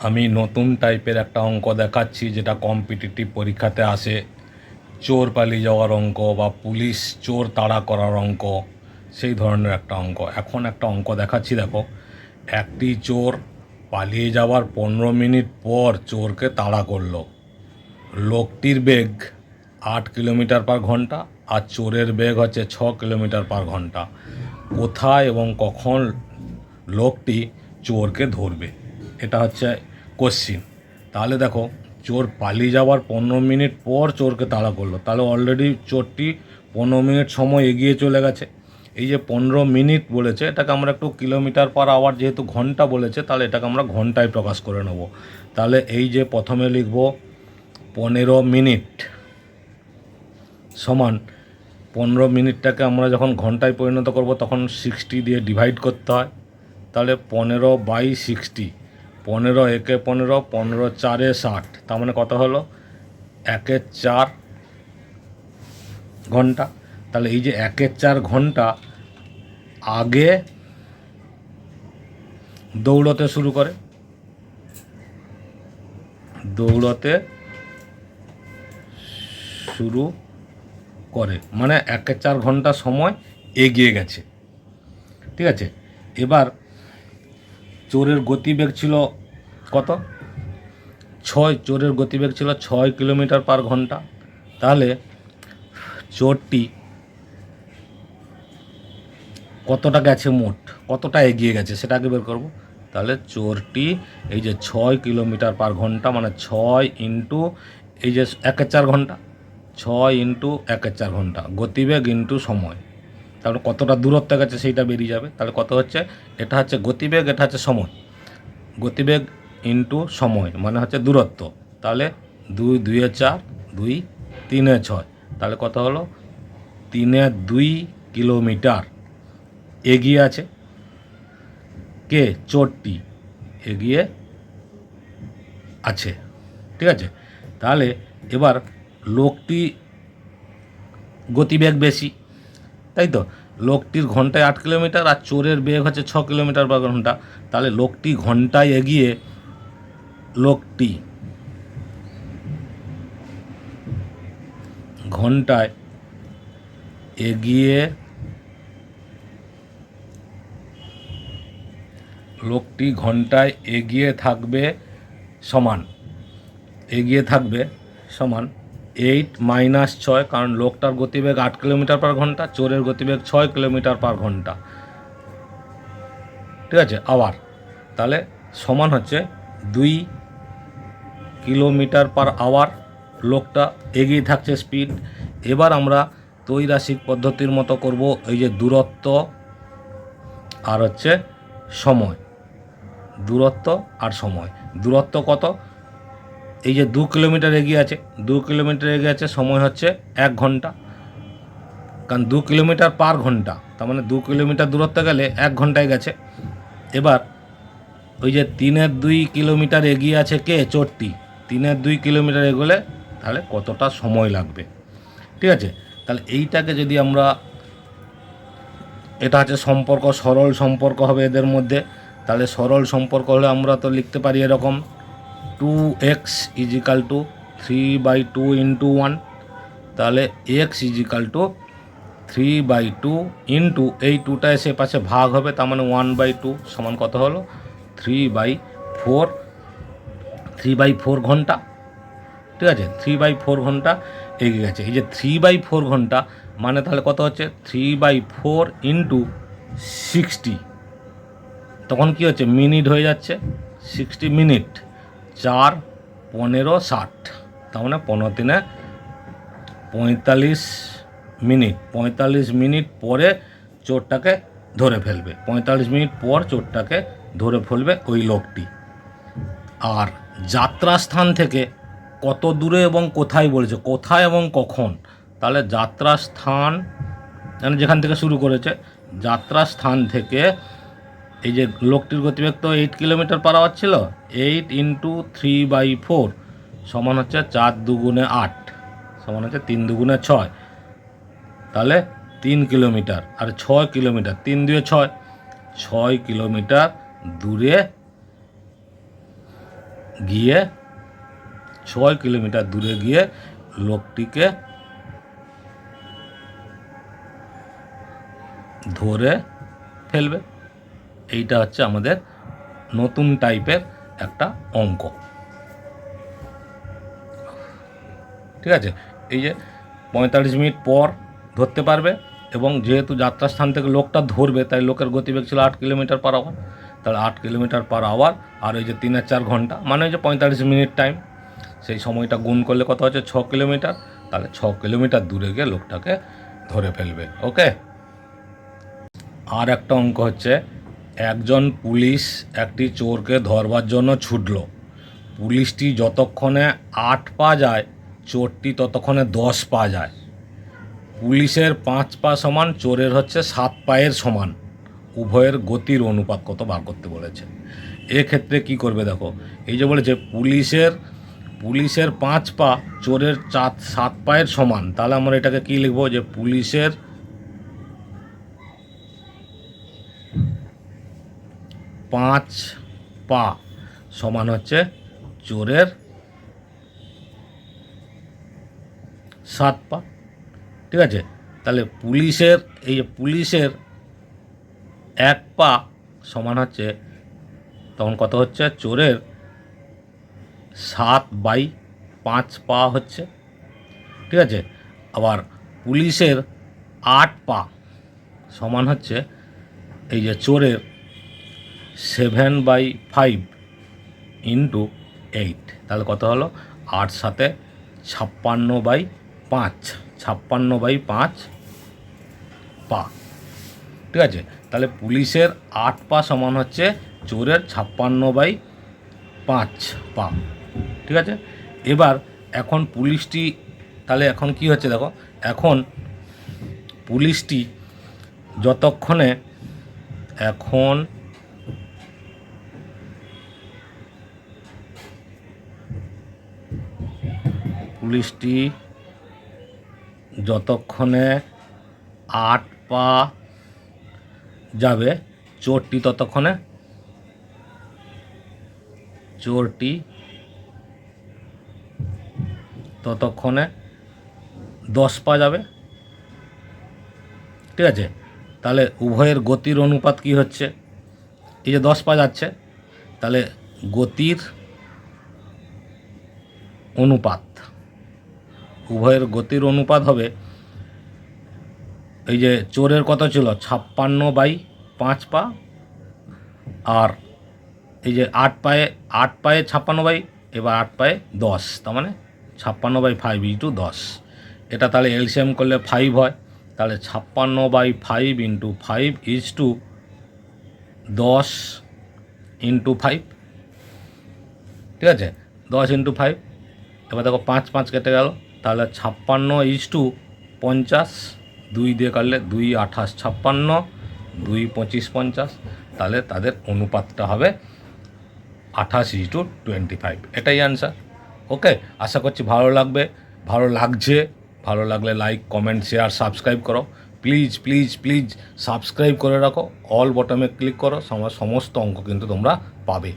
আমি নতুন টাইপের একটা অঙ্ক দেখাচ্ছি, যেটা কম্পিটিটিভ পরীক্ষাতে আসে। চোর পালিয়ে যাওয়ার অঙ্ক বা পুলিশ চোর তাড়া করার অঙ্ক, সেই ধরনের একটা অঙ্ক। এখন একটা অঙ্ক দেখাচ্ছি, দেখো। একটি চোর পালিয়ে যাওয়ার 15 মিনিট পর চোরকে তাড়া করলো। লোকটির বেগ 8 কিলোমিটার/ঘন্টা আর চোরের বেগ হচ্ছে 6 কিলোমিটার/ঘন্টা। কোথায় এবং কখন লোকটি চোরকে ধরবে, এটা হচ্ছে কোশ্চিন। তাহলে দেখো, চোর পালিয়ে যাওয়ার 15 মিনিট পর চোরকে তাড়া করলো, তাহলে অলরেডি চোরটি 15 মিনিট সময় এগিয়ে চলে গেছে। এই যে 15 মিনিট বলেছে, এটাকে আমরা একটু কিলোমিটার/আওয়ার, যেহেতু ঘন্টা বলেছে, তাহলে এটাকে আমরা ঘন্টায় প্রকাশ করে নেব। তাহলে এই যে প্রথমে লিখব 15 মিনিট সমান 15 মিনিটটাকে আমরা যখন ঘন্টায় পরিণত করব তখন 60 দিয়ে ডিভাইড করতে হয়। তাহলে 15/60, 15 একে 15, 15 চারে 60, তার মানে কত হলো 1/4 ঘন্টা। তাহলে এই যে 1/4 ঘন্টা আগে দৌড়তে শুরু করে, মানে 1/4 ঘন্টা সময় এগিয়ে গেছে। ঠিক আছে, এবার চোরের গতিবেগ ছিল কত? 6। চোরের গতিবেগ ছিল 6 কিলোমিটার/ঘন্টা। তাহলে চোরটি কতটা গেছে, মোট কতটা এগিয়ে গেছে সেটা আগে বের করব। তাহলে চোরটি এই যে 6 কিলোমিটার/ঘন্টা, মানে 6 ইন্টু এই যে 1/4 ঘন্টা, 6 ইন্টু 1/4 ঘন্টা, গতিবেগ ইন্টু সময়। তাহলে কতটা দূরত্ব গেছে সেইটা বেরিয়ে যাবে। তাহলে কত হচ্ছে, এটা হচ্ছে গতিবেগ, এটা হচ্ছে সময়। গতিবেগ ইন্টু সময় মানে হচ্ছে দূরত্ব। তাহলে 2 2 4, 2 3 6, তাহলে কত হলো 3 কিলোমিটার এগিয়ে আছে কে? চোরটি এগিয়ে আছে। ঠিক আছে, তাহলে এবার লোকটি গতিবেগ বেশি, তাই তো। লোকটির ঘন্টায় 8 কিলোমিটার আর চোরের বেগ হচ্ছে 6 কিলোমিটার/ঘন্টা। তাহলে লোকটি ঘন্টায় এগিয়ে ঘন্টায় এগিয়ে লোকটি ঘন্টায় এগিয়ে থাকবে সমান 8 - 6, কারণ লোকটার গতিবেগ 8 কিলোমিটার/ঘন্টা, চোরের গতিবেগ 6 কিলোমিটার/ঘন্টা। ঠিক আছে, আবার তাহলে সমান হচ্ছে 2 কিলোমিটার/আওয়ার। লোকটা এগিয়ে থাকছে স্পিড। এবার আমরা ত্রৈরাশিক পদ্ধতির মতো করব, এই যে দূরত্ব আর হচ্ছে সময়। দূরত্ব আর সময়, দূরত্ব কত? এই যে 2 কিলোমিটার এগিয়ে আছে, 2 কিলোমিটার এগিয়ে আছে, সময় হচ্ছে 1 ঘন্টা, কারণ 2 কিলোমিটার/ঘন্টা, তার মানে 2 কিলোমিটার দূরত্ব গেলে 1 ঘন্টায় গেছে। এবার ওই যে 3/2 কিলোমিটার এগিয়ে আছে কে? চোরটি। 3/2 কিলোমিটার এগোলে তাহলে কতটা সময় লাগবে। ঠিক আছে, তাহলে এইটাকে যদি আমরা, এটা হচ্ছে সম্পর্ক, সরল সম্পর্ক হবে এদের মধ্যে। তাহলে সরল সম্পর্ক হলে আমরা তো লিখতে পারি এরকম, 2x = 3/2 × 1। তাহলে x = 3/2 ইন্টু এই 2টা এসে পাশে ভাগ হবে, তার মানে 1/2 সমান কত হলো 3/4 ঘন্টা। ঠিক আছে, 3/4 ঘন্টা এগিয়ে গেছে। এই যে 3/4 ঘন্টা মানে তাহলে কত হচ্ছে 3/4 ইন্টু 60, তখন কি হচ্ছে মিনিট হয়ে যাচ্ছে, 60 মিনিট, 4 15 60, তার মানে 15 3 45 মিনিট। 45 মিনিট পরে চোরটাকে ধরে ফেলবে, 45 মিনিট পর চোরটাকে ধরে ফেলবে ওই লোকটি। আর যাত্রাস্থান থেকে কত দূরে এবং কোথায় বলেছে, কোথায় এবং কখন। তাহলে যাত্রাস্থান মানে যেখান থেকে শুরু করেছে, যাত্রাস্থান থেকে এই যে লোকটির গতিবেগ তো 8 কিলোমিটার/আওয়ার ছিল, 8 ইন্টু 3/4 সমান হচ্ছে 4 2 8, সমান হচ্ছে 3 2 6, তাহলে 3 কিলোমিটার আর 6 কিলোমিটার, 3 2 6, 6 কিলোমিটার দূরে গিয়ে 6 কিলোমিটার দূরে গিয়ে লোকটিকে ধরে ফেলবে। এইটা হচ্ছে আমাদের নতুন টাইপের একটা অঙ্ক। ঠিক আছে, এই যে 45 মিনিট পর ধরতে পারবে, এবং যেহেতু যাত্রাস্থান থেকে লোকটা ধরবে তাই লোকের গতিবেগ ছিল 8 কিলোমিটার পার আওয়ার, তাহলে 8 কিলোমিটার পার আওয়ার আর ওই যে 3 আর 4 ঘন্টা মানে ওই যে 45 মিনিট টাইম, সেই সময়টা গুণ করলে কত হচ্ছে 6 কিলোমিটার, তাহলে 6 কিলোমিটার দূরে গিয়ে লোকটাকে ধরে ফেলবে। ওকে, আর একটা অঙ্ক হচ্ছে, একজন পুলিশ একটি চোরকে ধরবার জন্য ছুটল। পুলিশটি যতক্ষণে 8 পা যায়, চোরটি ততক্ষণে 10 পা যায়। পুলিশের 5 পা সমান, চোরের হচ্ছে 7 পায়ের সমান, উভয়ের গতির অনুপাত কত বার করতে বলেছে। এক্ষেত্রে কি করবে দেখো, এই যে বলেছে পুলিশের 5 পা চোরের 7 পায়ের সমান, তাহলে আমরা এটাকে কি লিখবো, যে পুলিশের 5 পা সমান হচ্ছে চোরের 7 পা। ঠিক আছে, তাহলে পুলিশের 1 পা সমান হচ্ছে, তখন কত হচ্ছে, চোরের 7/5 পা হচ্ছে। ঠিক আছে, আবার পুলিশের 8 পা সমান হচ্ছে এই যে চোরের 7/5 ইন্টু 8, তাহলে কত হলো, 8 সাথে 56/5, 56/5 পা। ঠিক আছে, তাহলে পুলিশের 8 পা সমান হচ্ছে চোরের 56/5 পা। ঠিক আছে, এবার এখন পুলিশটি, তাহলে এখন কি হচ্ছে দেখো, এখন পুলিশটি যতক্ষণে, এখন পুলিশটি যতক্ষণে 8 পা যাবে, চোরটি 10 পা যাবে। ঠিক আছে, তাহলে উভয়ের গতির অনুপাত কি হচ্ছে, এই যে 10 পা যাচ্ছে, তাহলে গতির অনুপাত, উভয়ের গতির অনুপাত হবে, এই যে চোরের কত ছিল 56/5 পা, আর এই যে 8 পায়ে 56, এবার 8 পায়ে 10, তার মানে 56/5 ইন্টু 10। এটা তাহলে এলসিএম করলে 5 হয়, তাহলে 56/5 ইন্টু 5 ইজ টু 10 ইন্টু 5। ঠিক আছে, 10 ইন্টু 5, এবার দেখো 5 কেটে গেল, তাহলে 56/50, 2 দিয়ে কাটলে 2 28 56, 2 25 50, তাহলে তাদের অনুপাতটা হবে 28:25। এটাই অ্যান্সার। ওকে, আশা করছি ভালো লাগবে, ভালো লাগছে, ভালো লাগলে লাইক, কমেন্ট, শেয়ার, সাবস্ক্রাইব করো। প্লিজ প্লিজ প্লিজ সাবস্ক্রাইব করে রাখো, অল বটমে ক্লিক করো, সমস্ত অঙ্ক কিন্তু তোমরা পাবে।